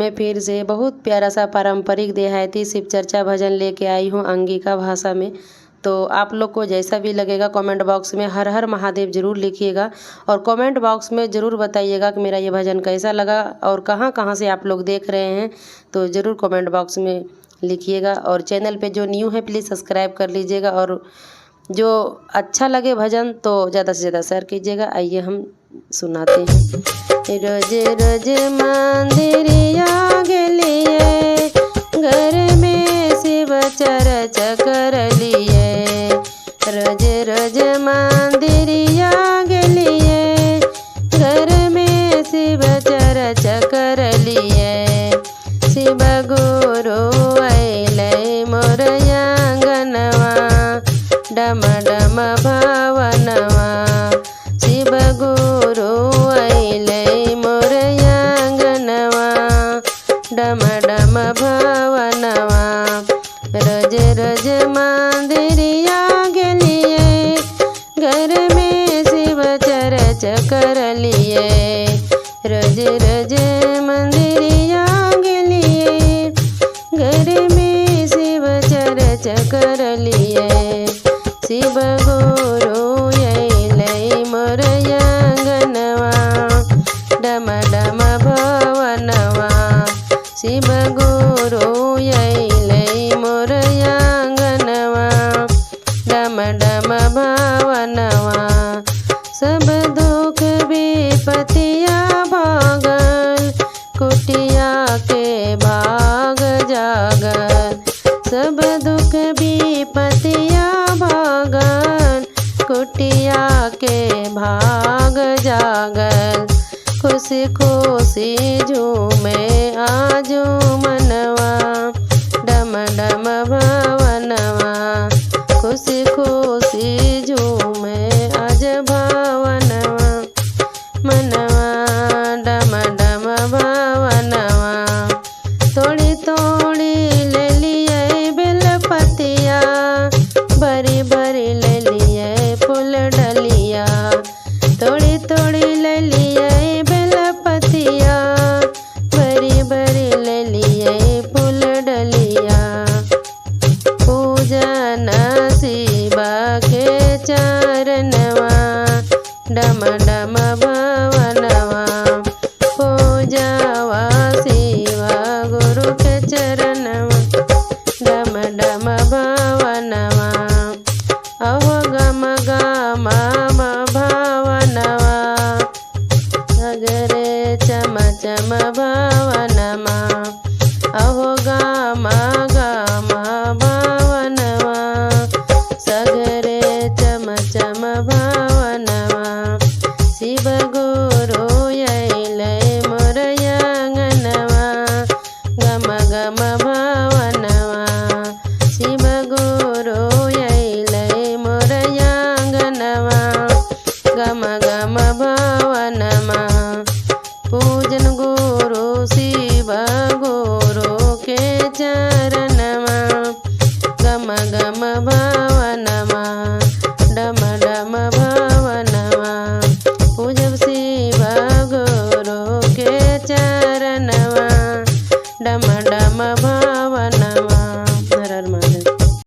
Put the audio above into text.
मैं फिर से बहुत प्यारा सा पारंपरिक देहाती शिव चर्चा भजन लेके आई हूँ अंगिका भाषा में। तो आप लोग को जैसा भी लगेगा कमेंट बॉक्स में हर हर महादेव ज़रूर लिखिएगा और कमेंट बॉक्स में ज़रूर बताइएगा कि मेरा ये भजन कैसा लगा और कहाँ कहाँ से आप लोग देख रहे हैं, तो ज़रूर कमेंट बॉक्स में लिखिएगा। और चैनल पे जो न्यू है प्लीज़ सब्सक्राइब कर लीजिएगा और जो अच्छा लगे भजन तो ज़्यादा से ज़्यादा शेयर कीजिएगा। आइए हम सुनाते हैं। रोज रोज मंदिरिया गेलिए, घर में शिव चर्चा कर लिए। रोज रोज मंदिरिया गेलिए, घर में शिव चर्चा कर लिए। शिव गुरु अइले मोर आंगनवा, डम डम भावनवा। शिव गुरु अइले मोर आंगनवा, डम डम भावनवा। रोज रोज मंदिरिया गेलिए, घर में शिव चर्चा कर लिए। रोज रोज मंदिरिया गेलिए, घर में शिव चर्चा कर लिए। शिव गुरु अइले मोर आंगनवा, डम डम भवनवा। शिव गुरु अइले मोर आंगनवा, डम डम भवनवा। सब दुख विपतिया भागल, कुटिया के भाग जागल। सब दुख विपतिया भागल, कुटिया के भाग जागल। खुशी खुशी झूमे